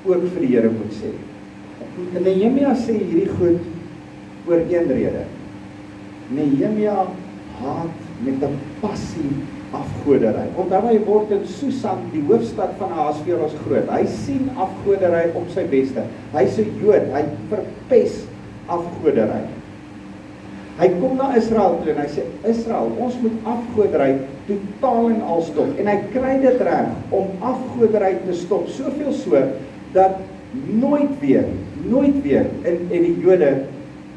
ook vir die Here moet sê. En Nehemiah sê hierdie goed oor een rede. Nehemiah haat met 'n passie afgoderry. Onthou hy word in Susan, die hoofstad van Ahasveros groot. Hy sien afgoderry op sy beste. Hy's 'n Jood, hy verpes afgoderry. Hy kom na Israel toe en hy sê, Israel, ons moet afgoderry totaal en al stop. En hy kry dit reg om afgoderry te stop, soveel so, dat nooit weer en die Jode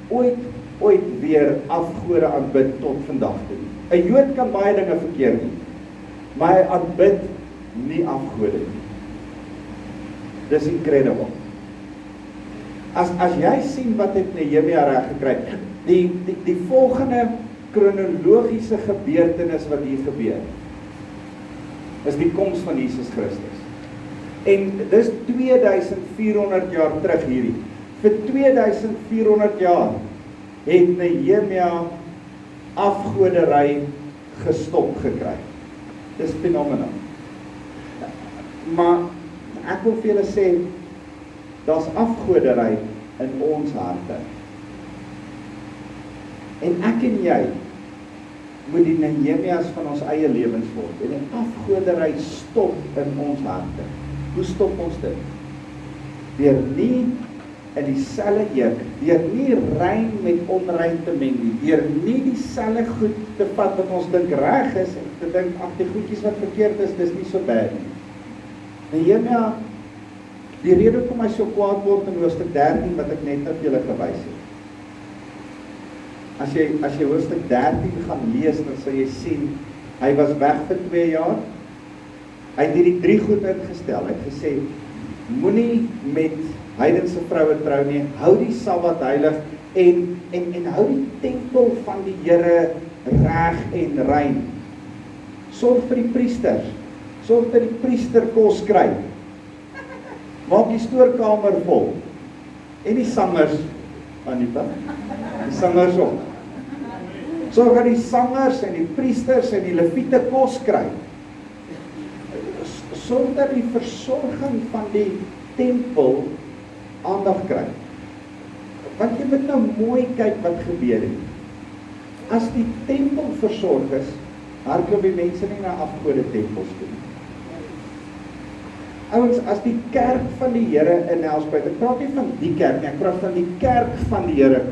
ooit weer afgode aanbid tot vandag toe. 'n Jood kan baie dinge verkeerd doen, maar hy aanbid nie afgode nie. Dis incredible. As jy sien wat het Nehemiah reg gekry, die volgende kronologiese gebeurtenis wat hier gebeur, is die koms van Jesus Christus. En dis 2400 jaar terug hierdie. Vir 2400 jaar het Nehemiah afgoderry gestop gekry. Dis fenomenaal. Maar ek wil vir julle sê, daar's afgoderry in ons harte. En ek en jy moet die Nehemiahs van ons eie lewens word. En die afgoderry stop in ons harte. Hoe stop ons dit? Deur nie in dieselfde juk, deur nie rein met onrein te meng nie, deur nie dieselfde goed te vat wat ons dink reg is, en te dink, ag, die goedjies wat verkeerd is, dis nie so bad nie. Nehemiah, die rede hoekom hy so kwaad word in hoofstuk 13, wat ek net vir julle gewys het. As jy hoofstuk 13 gaan lees, dan sal jy sien, hy was weg vir 2 jaar, hy het hierdie 3 goed ingestel, hy het gesê, moenie met heidense vroue trou nie, hou die Sabbat heilig, en hou die tempel van die Here reg en rein. Sorg vir die priesters, sorg dat die priester kos kry, maak die stoorkamer vol, en die sangers, Anita, die sangers ook, sorg dat die sangers en die priesters en die leviete kos kry, sorg dat die versorging van die tempel aandag kry. Want jy moet nou mooi kyk wat gebeur het. As die tempel versorg is, hardloop die mense nie na afgode tempels toe. Ouens, as die kerk van die Here in Nelspruit, ek praat nie van die kerk nie, ek praat van die kerk van die Here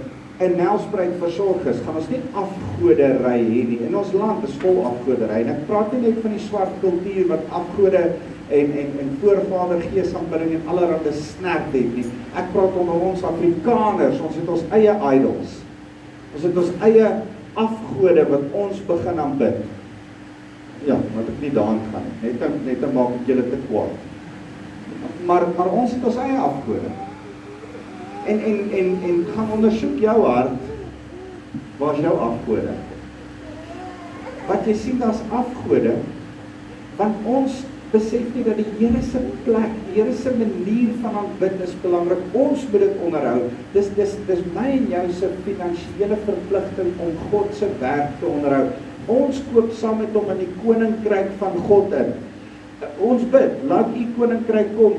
in Nelspruit versorg is, gaan ons nie afgoderry hê nie. In ons land is vol afgoderry. En ek praat nie net van die swart kultuur wat afgode en voorvader geesaanbidding en allerhande snert het nie. Ek praat onder ons Afrikaners, ons het ons eie idols. Ons het ons eie afgode wat ons begin aanbid. Ja, wat ek nie daaraan gaan nie. Net dan maak ek julle te kwaad. Maar ons het ons eie afgode. En gaan ondersoek jou hart, waar is jou afgode? wat jy sien daar's afgode, want ons besef nie dat die Here se plek, die Here se manier van aanbid is belangrik. Ons moet dit onderhou. Dis my en jou se finansiële verpligting om God se werk te onderhou. Ons koop saam met hom in die koninkryk van God in. Ons bid, laat u koninkryk kom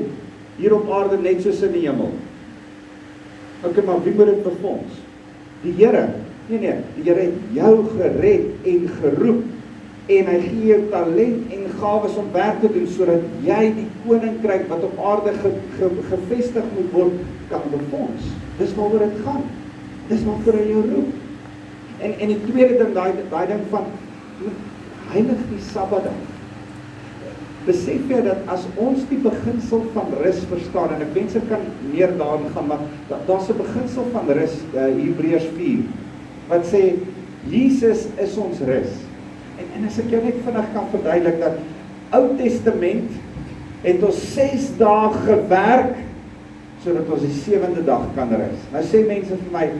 hier op aarde net soos in die hemel. Okay, maar wie moet dit befonds? Die Here. Nee, die Here het jou gered en geroep en hy gee jou talent en gawes om werk te doen sodat jy die koninkryk wat op aarde gevestig moet word kan befonds. Dis waaroor dit gaan. Dis waarvoor hy jou roep. En die tweede ding, daai ding van heilig die Sabbatdag. Besef jy dat as ons die beginsel van rus verstaan, en ek wens ek kan meer daarin gaan, maar daar's 'n beginsel van rus, Hebreërs 4, wat sê, Jesus is ons rus. En as ek jou net vinnig kan verduidelik, dat Ou Testament het ons 6 dae gewerk, sodat ons die 7de dag kan rus. Nou sê mense vir my,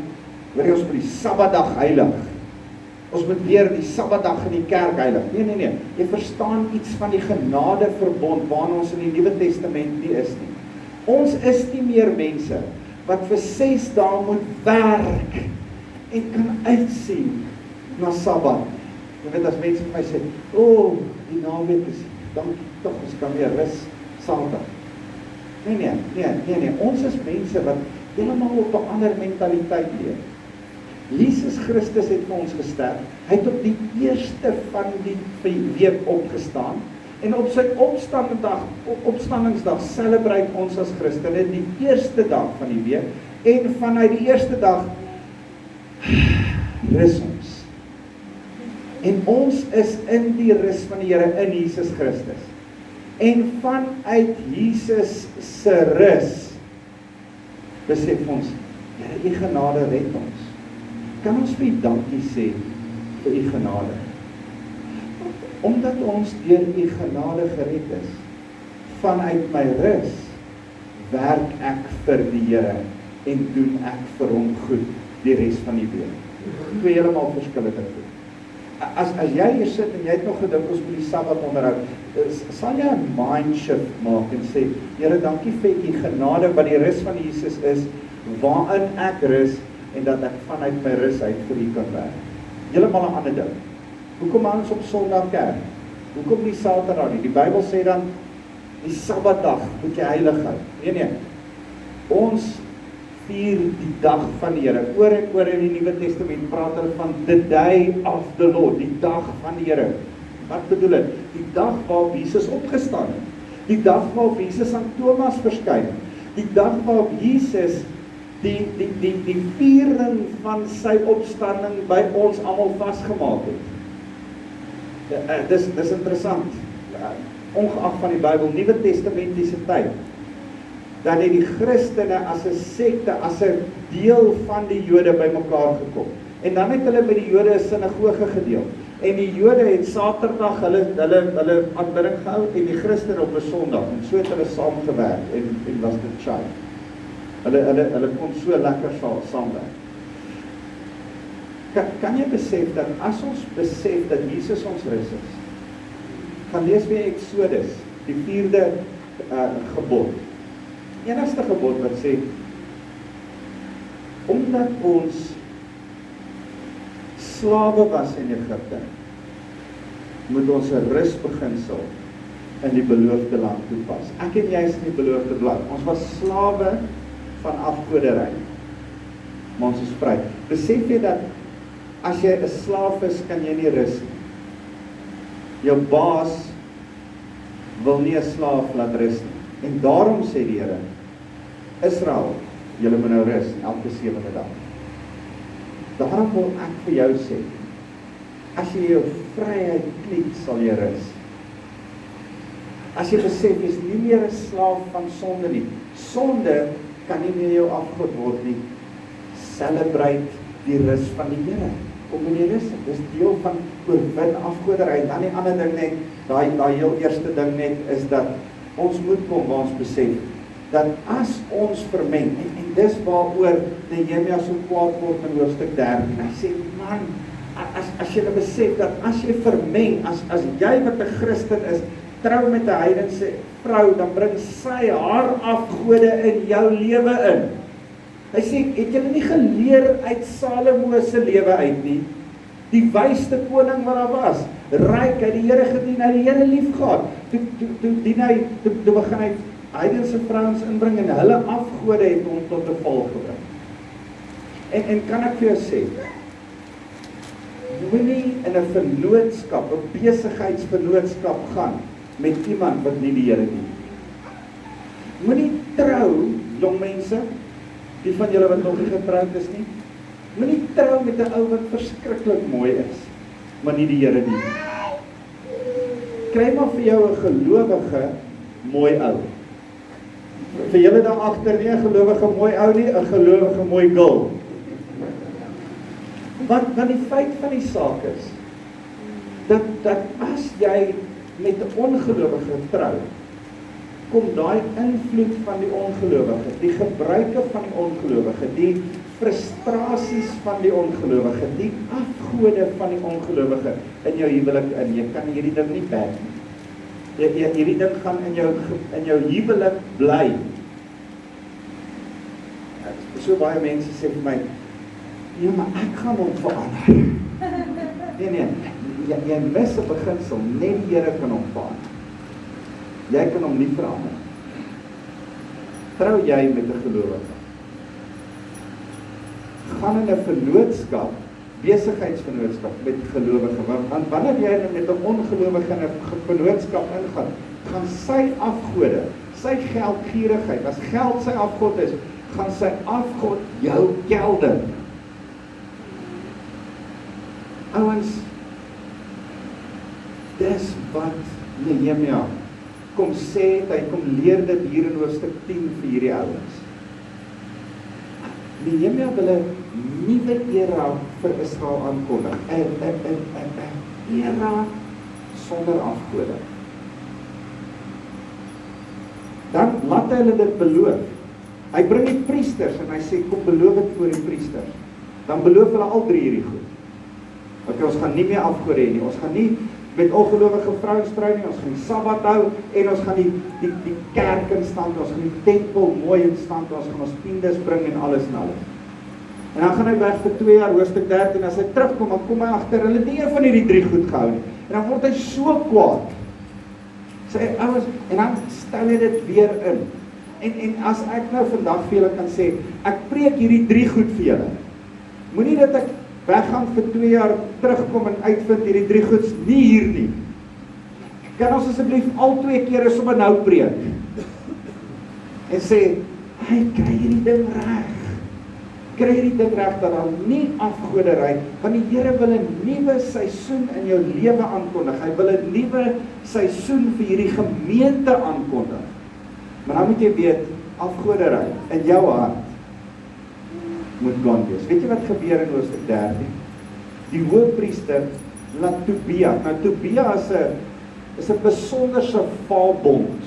hoor jy, ons moet die Sabbatdag heilig. Ons moet weer die Sabbatdag in die kerk heilig. Nee. Jy verstaan iets van die genadeverbond waarna ons in die Nuwe Testament nie is nie. Ons is nie meer mense wat vir 6 dae moet werk en kan uitsien na Sabbat. Jy weet, as mense vir my sê, die naweek is, dankie tog, ons kan weer rus Saterdag. Nee. Ons is mense wat helemaal op 'n ander mentaliteit leef. Jesus Christus het vir ons gesterf. Hy het op die eerste van die week opgestaan. En op sy opstandingsdag celebrate ons as Christene die eerste dag van die week. En vanuit die eerste dag rus ons. En ons is in die rus van die Here in Jesus Christus. En vanuit Jesus se rus besef ons, Here, u genade red ons. Kan ons vir u dankie sê vir u genade? Omdat ons deur u genade gered is, vanuit my rus, werk ek vir die Here en doen ek vir hom goed die res van die week. Twee heeltemal verskillende goed. As jy hier sit en jy het nog gedink ons moet die Sabbat onderhou, sal jy 'n mind shift maak en sê, Here, dankie vir u genade wat die rus van Jesus is, waarin ek rus en dat ek vanuit my rus uit vir u kan werk. Heeltemal 'n ander ding. Hoekom hou ons op Sondag kerk? Hoekom nie Saterdag nie? Die Bybel sê dan die Sabbatdag moet jy heilig hou. Nee. Ons vier die dag van die Here. Oor en oor in die Nuwe Testament praat hulle van the day of the Lord, die dag van die Here. Wat bedoel dit? Die dag waarop Jesus opgestaan het. Die dag waarop Jesus aan Thomas verskyn het. Die dag waarop Jesus die viering van sy opstanding by ons almal vasgemaak het. Dis interessant. Ongeag van die Bybel, Nuwe Testamentiese tyd, dan het die Christene as 'n sekte, as 'n deel van die Jode bymekaar gekom. En dan het hulle by die Jode 'n sinagoge gedeel. En die Jode het Saterdag hulle aanbidding gehou en die Christene op 'n Sondag. En so het hulle saamgewerk en was dit chai. Hulle kon so lekker saamwerk. Kan jy besef dat as ons besef dat Jesus ons rus is, gaan lees weer Exodus, die 4de gebod. Enigste gebod wat sê, omdat ons slawe was in Egipte, moet ons 'n rusbeginsel in die beloofde land toepas. Ek en jy is in die beloofde land. Ons was slawe van afgoderry, maar ons is vry. Besef jy dat as jy 'n slaaf is, kan jy nie rus nie. Jou baas wil nie 'n slaaf laat rus nie. En daarom sê die Here, Israel, julle moet nou rus elke 7de dag. Daarom wil ek vir jou sê, as jy jou vryheid kies, sal jy rus. As jy besef, jy is nie meer 'n slaaf van sonde nie. Sonde kan nie meer jou afgod word nie. Celebrate die rus van die Here. Kom in die rus. Dis deel van oorwin afgoderry. Dan die ander ding net, daai heel eerste ding net, is dat ons moet kom waar ons besef, dat as ons vermeng, en dis waaroor Nehemiah so kwaad word in hoofstuk 13, hy sê, man, as jy besef dat as jy vermeng, as jy wat 'n Christen is, trou met 'n heidense vrou, dan bring sy haar afgode in jou lewe in. Hy sê, het julle nie geleer uit Salomo se lewe uit nie? Die wysste koning wat daar was, ryk, hy die Here gedien, hy die Here lief gehad. Toe begin hy heidense vrouens inbring en hulle afgode het hom tot 'n val gebring. En kan ek vir jou sê, moenie in 'n vennootskap, 'n besigheidsvennootskap gaan met iemand wat nie die Here dien. Moenie trou, jong mense, die van julle wat nog nie getroud is nie, moenie trou met 'n ou wat verskriklik mooi is, maar nie die Here dien. Kry maar vir jou 'n gelowige mooi ou. Vir julle daar agter nie 'n gelowige mooi ou nie, 'n gelowige mooi girl. Want die feit van die saak is, dat as jy met 'n ongelowige trou, kom daai invloed van die ongelowige, die gebruike van die ongelowige, die frustrasies van die ongelowige, die afgode van die ongelowige in jou huwelik in. Jy kan hierdie ding nie bek nie. Hierdie ding gaan in jou huwelik bly. So baie mense sê vir my, ja, maar ek gaan hom verander. Nee, jy mis 'n beginsel, net die Here kan hom verander. Jy kan hom nie verander. Trou jy met 'n gelowige? Gaan in 'n vennootskap, besigheidsvennootskap met gelowige, want wanneer jy met 'n ongelowige in 'n vennootskap ingaan, gaan sy afgode, sy geldgierigheid, as geld sy afgod is, gaan sy afgod jou kelder. Ouens, dis wat Nehemiah kom sê, hy kom leer dit hier in hoofstuk 10 vir hierdie ouens. Nehemiah wil 'n nuwe era vir Israel aankondig, 'n era sonder afgode. Dan laat hy hulle dit beloof. Hy bring die priesters en hy sê, kom beloof dit voor die priesters. Dan beloof hulle al 3 hierdie goed. Okay, ons gaan nie meer afgode hê nie, ons gaan nie met ongelowige vrouens trou nie, ons gaan die Sabbat hou, en ons gaan die kerk in stand, ons gaan die tempel mooi in stand, ons gaan ons tiendes bring en alles en alles. En dan gaan hy weg vir 2 jaar, hoofstuk 13, as hy terugkom, dan kom hy agter, hulle het nie een van hierdie 3 goed gehou nie. En dan word hy so kwaad. Sê ouens, en dan stel hy dit weer in. En as ek nou vandag vir julle kan sê, ek preek hierdie 3 goed vir julle. Moenie dat ek weggaan vir 2 jaar, terugkom en uitvind hierdie 3 goeds nie hier nie. Kan ons asseblief al 2 kere sommer nou preek? En sê, hy kry hierdie ding reg. Kry hierdie ding reg, dat daar nie afgoderry, want die Here wil 'n nuwe seisoen in jou lewe aankondig. Hy wil 'n nuwe seisoen vir hierdie gemeente aankondig. Maar dan moet jy weet, afgoderry in jou hart moet gaan wees. Weet jy wat gebeur in hoofstuk 13? Die hoofpriester laat Tobia. Nou Tobia is 'n besonderse valbond.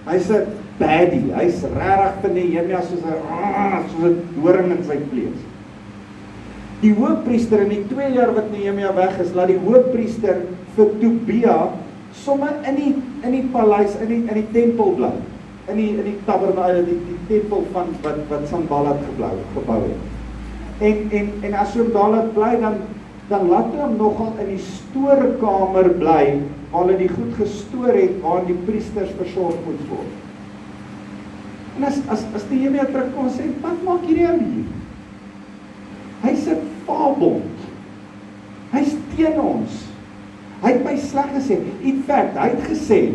Hy's 'n baddie. Hy's regtig vir Nehemiah soos 'n doring in sy vlees. Die hoofpriester in die 2 jaar wat Nehemiah weg is, laat die hoofpriester vir Tobia sommer in die paleis, in die tempel bly. In die tabernakel, die tempel van wat Sanballat gebou het. En as hy daar laat bly, dan laat hy hom nogal in die stoorkamer bly, waar hulle die goed gestoor het, waar die priesters versorg moet word. En as die Nehemiah terugkom en sê, wat maak hierdie ou hier? Hy's 'n valbond. Hy's teen ons. Hy het my sleg gesê. In fact, hy het gesê,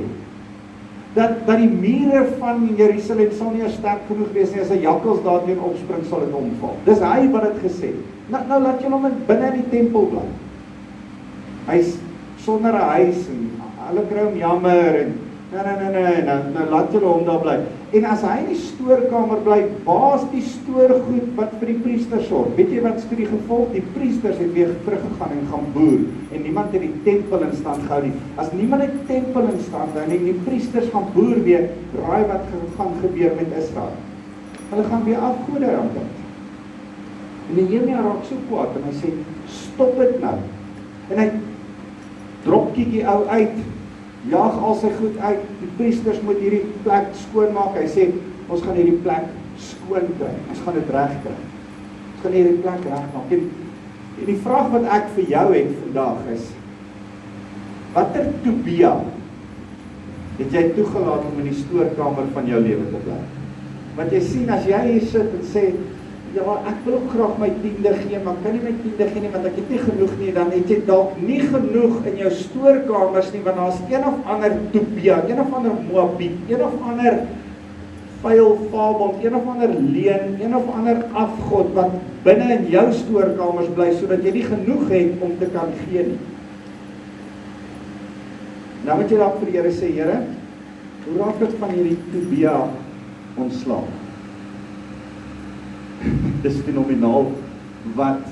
dat die mure van Jerusalem sal nie sterk genoeg wees nie, as 'n jakkals daarteen opspring sal dit omval. Dis hy wat dit gesê. Nou laat jy hom binne in die tempel bly. Hy's sonder 'n huis en hulle kry hom jammer en nou laat jy hom daar bly. En as hy in die stoorkamer bly, waar's die stoorgoed wat vir die priesters sorg? Weet jy wat is die gevolg? Die priesters het weer teruggegaan en gaan boer en niemand het die tempel in stand gehou nie. As niemand die tempel in stand hou nie, die priesters gaan boer weer, raai wat gaan gebeur met Israel. Hulle gaan weer afgode aanbid. En Nehemia raak so kwaad en hy sê, stop dit nou. En hy drop die ou uit, jaag al sy goed uit, die priesters moet hierdie plek skoonmaak. Hy sê, ons gaan hierdie plek skoon kry, ons gaan dit reg kry. Ons gaan hierdie plek reg maak. En die vraag wat ek vir jou het vandag is, watter Tobia het jy toegelaat om in die stoorkamer van jou lewe te bly? Want jy sien, as jy hier sit en sê, ja, ek wil ook graag my 10de gee, maar ek kan nie my 10de gee nie, want ek het nie genoeg nie, dan het jy dalk nie genoeg in jou stoorkamers nie, want daar is een of ander Tobia, een of ander Moabiet, een of ander vuil fabel, een of ander leuen, een of ander afgod, wat binne in jou stoorkamers bly, sodat jy nie genoeg het om te kan gee nie. Nou moet jy dalk vir die Here sê, Here, hoe raak ek van hierdie Tobia ontslae? Dis fenomenaal wat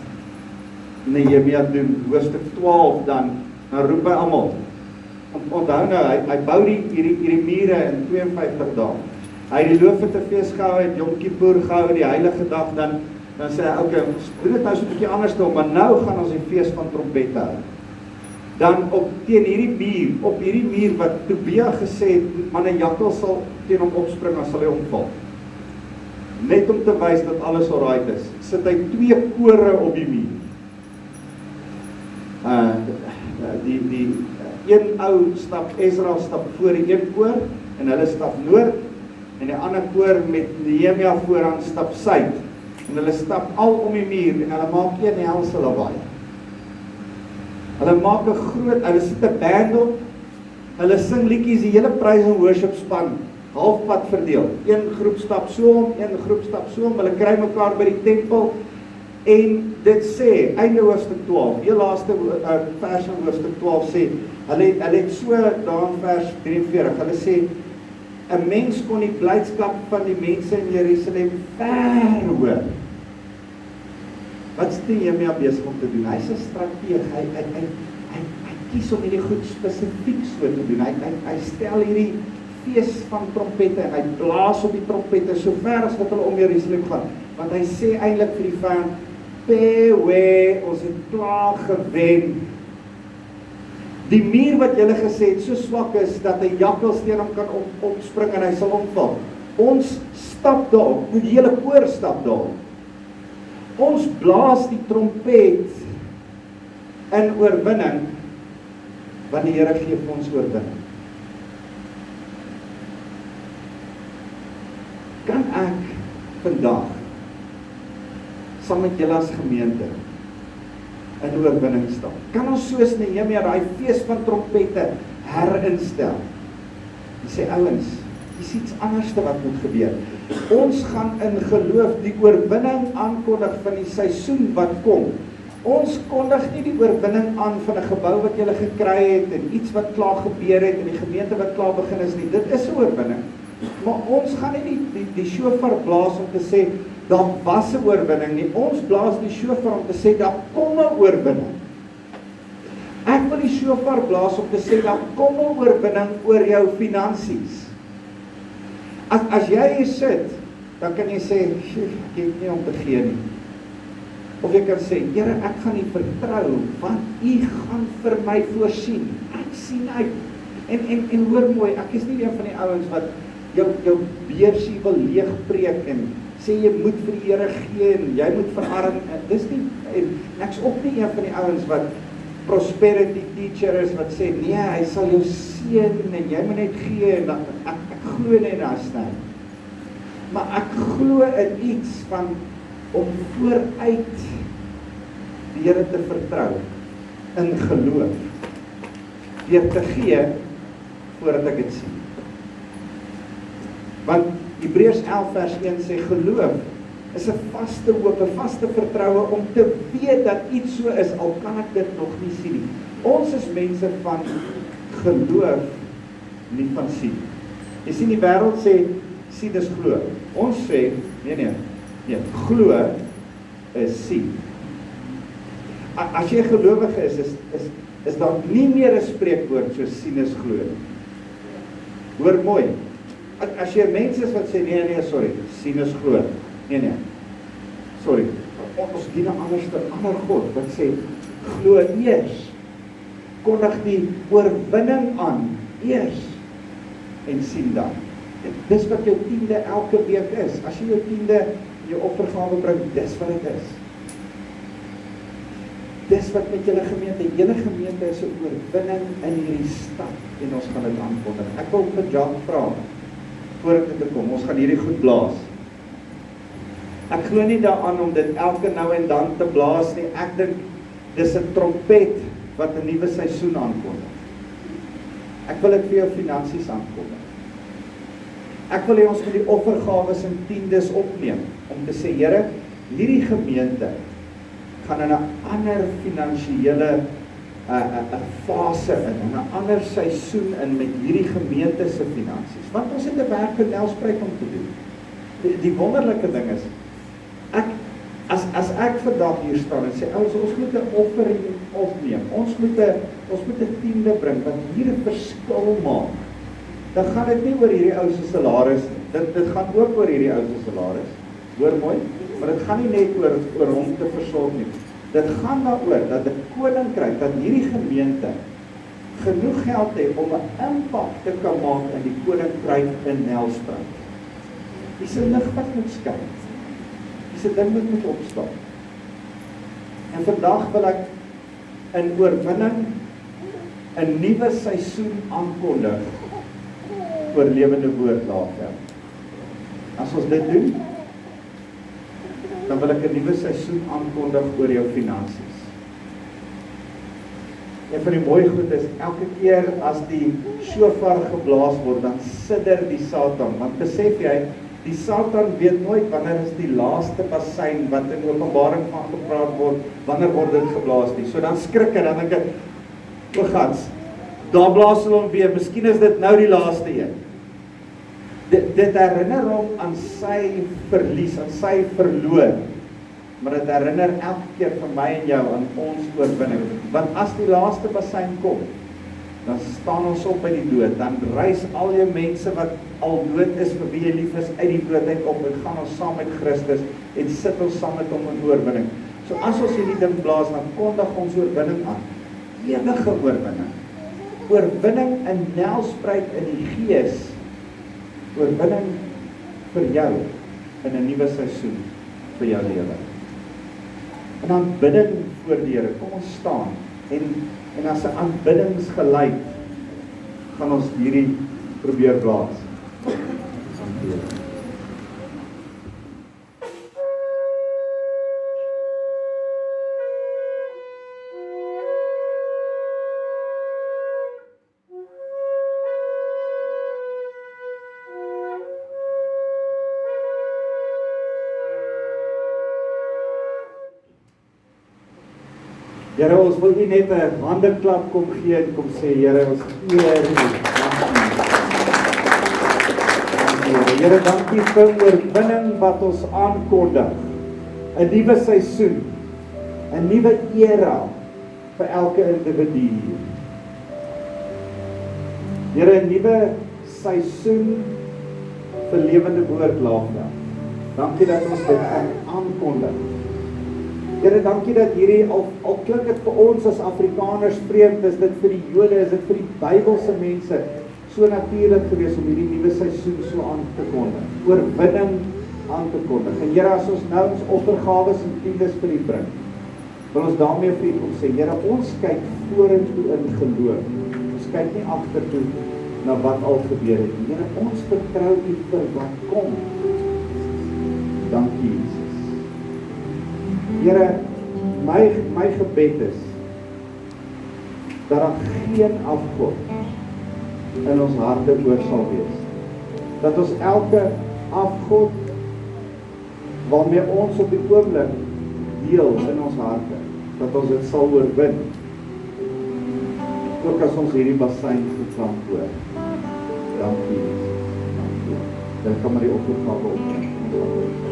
Nehemia doen, hoofstuk 12 dan roep hy almal. Onthou nou, hy bou hierdie mure in 52 dae. Hy het die Loofhutefees gehou, het Yom Kippur gehou, die heilige dag, dan sê hy, okay, ons doen dit nou so 'n bietjie anders toe, maar nou gaan ons die fees van trompette hou. Dan op hierdie muur wat Tobia gesê het, man 'n jakkals sal teen hom opspring, as sal hy omval. Net om te wys dat alles alright is, sit hy 2 kore op die muur. Die een ou stap, Ezra stap voor die een koor, en hulle stap noord, en die ander koor met Nehemia vooraan stap suid, en hulle stap al om die muur, en hulle maak een helse lawaai. Hulle maak 'n groot, hulle sit 'n band op, hulle sing liedjies, die hele praise and worship span, halfpad verdeel. Een groep stap so om, een groep stap so om, hulle kry mekaar by die tempel, en dit sê, einde hoofstuk 12, die laaste vers van hoofstuk 12 sê, hulle het so daar in vers 43, hulle sê, 'n mens kon die blydskap van die mense in Jerusalem ver hoor. Wat is Nehemia besig om te doen? Hy's 'n strateeg, hy kies om hierdie goed spesifiek so te doen, hy stel hierdie fees van trompette, en hy blaas op die trompette, so ver as wat hulle om Jerusalem gaan, want hy sê eintlik vir die vyand, Pewe, ons het klaar gewen. Die muur wat julle gesê het, so swak is, dat 'n jakkals teen hom kan opspring en hy sal omval. Ons stap daarop, die hele koor stap daarop. Ons blaas die trompet in oorwinning, want die Here gee vir ons oorwinning. Kan ek vandag saam met julle as gemeente in oorwinning staan? Kan ons soos Nehemia daai fees van trompette herinstel? En sê, ouens, dis iets anderste wat moet gebeur. Ons gaan in geloof die oorwinning aankondig van die seisoen wat kom. Ons kondig nie die oorwinning aan van 'n gebou wat julle gekry het en iets wat klaar gebeur het en die gemeente wat klaar begin is nie. Dit is 'n oorwinning. Maar ons gaan nie die shofar blaas om te sê daar was 'n oorwinning nie. Ons blaas die shofar om te sê daar kom 'n oorwinning. Ek wil die shofar blaas om te sê daar kom 'n oorwinning oor jou finansies. As jy hier sit, dan kan jy sê, ek het nie om te gee nie. Of jy kan sê, Here, ek gaan U vertrou, want U gaan vir my voorsien. Ek sien uit. En hoor mooi, ek is nie een van die ouens wat jou beursie wil leegpreek en sê jy moet vir die Here gee en jy moet verarm. Dis nie, en ek's ook nie een van die ouens wat prosperity teacher is wat sê, nee, hy sal jou seën en jy moet net gee en ek glo nie daar's nie. Maar ek glo in iets van om vooruit die Here te vertrou in geloof, deur te gee voordat ek dit sien. Want Hebreërs 11 vers 1 sê geloof is 'n vaste hoop, 'n vaste vertroue om te weet dat iets so is, al kan ek dit nog nie sien nie. Ons is mense van geloof, nie van sien. Jy sien die wêreld sê sien is glo. Ons sê nee, glo is sien. As jy gelowige is daar nie meer 'n spreekwoord soos sien is glo nie. Hoor mooi. As jy mense is wat sê nee, sorry, sien is glo. Nee, sorry. ons dien 'n ander God wat sê, glo eers, kondig die oorwinning aan, eers, en sien dan. Dis wat jou 10de elke week is. As jy jou 10de jou offergawe bring, dis wat dit is. Dis wat met julle gemeente is 'n oorwinning in hierdie stad, en ons gaan dit aankondig. Ek wil vir Jan vra, voor ek dit kom, ons gaan hierdie goed blaas. Ek glo nie daaraan om dit elke nou en dan te blaas nie. Ek dink dis 'n trompet wat 'n nuwe seisoen aankondig. Ek wil dit vir jou finansies aankondig. Ek wil hê ons moet die offergawes en tiendes opneem om te sê, Here, hierdie gemeente gaan in 'n ander finansiële fase in 'n ander seisoen in met hierdie gemeente se finansies. Want ons het 'n werk in Nelspruit om te doen. Die wonderlike ding is, as ek vandag hier staan en sê, ons moet 'n offering opneem, ons moet 'n tiende bring wat hier 'n verskil maak, dan gaan dit nie oor hierdie ou se salaris nie. Dit gaan ook oor hierdie ou se salaris. Hoor mooi, maar dit gaan nie net oor hom te versorg nie. Dit gaan daaroor dat die koninkryk, dat hierdie gemeente genoeg geld het om 'n impak te kan maak in die koninkryk in Nelspruit. Dis 'n lig wat moet skyn. Dis 'n ding wat moet opstaan. En vandag wil ek in oorwinning 'n nuwe seisoen aankondig oor Lewende Woord Laeveld. As ons dit doen, dan wil ek 'n nuwe seisoen aankondig oor jou finansies. En van die mooi goed is, elke keer as die shofar geblaas word, dan sidder die Satan. Want besef jy, die Satan weet nooit wanneer is die laaste bassein wat in Openbaring van gepraat word, wanneer word dit geblaas nie. So dan skrik hy, dan dink ek, o gats, daar blaas hulle hom weer, miskien is dit nou die laaste een. Dit herinner hom aan sy verlies, aan sy verloor, maar dit herinner elke keer vir my en jou aan ons oorwinning. Want as die laaste bassein kom, dan staan ons op by die dood, dan reis al jou mense wat al dood is, vir wie jy lief is, uit die doodheid op, en gaan ons saam met Christus, en sit ons saam met hom in oorwinning. So as ons hierdie ding blaas, dan kondig ons oorwinning aan, ewige oorwinning, oorwinning in Nelspruit in die gees, oorwinning vir jou, in 'n nuwe seisoen, vir jou lewe. En aanbidding voor die Here, kom ons staan, en as 'n aanbiddingsgeluid, gaan ons hierdie probeer blaas. Here, ons wil U net 'n handeklap kom gee en kom sê, Here, ons eer U. Dankie. Here, dankie vir oorwinning wat ons aankondig. 'n Nuwe seisoen, 'n nuwe era vir elke individu hier. Here, 'n nuwe seisoen vir Lewende Woord Laeveld. Dankie dat ons dit aankondig. Here, dankie dat hierdie, al klink dit vir ons as Afrikaners vreemd, is dit vir die Jode, is dit vir die Bybelse mense so natuurlik gewees om hierdie nuwe seisoen so aan te kondig, oorwinning aan te kondig. En Here, as ons nou ons offergawes en tiendes vir U bring, wil ons daarmee vir U kom sê, Here, ons kyk vorentoe in geloof. Ons kyk nie agtertoe na wat al gebeur het nie. Here, ons vertrou U vir wat kom. Dankie, Jesus. Here, my gebed is dat daar geen afgod in ons harte oor sal wees. Dat ons elke afgod waarmee ons op die oomblik deel in ons harte, dat ons dit sal oorwin. Ook as ons hierdie bassein geklank hoor. Dankie. Dankie. Dan kan maar die offergawe opneem.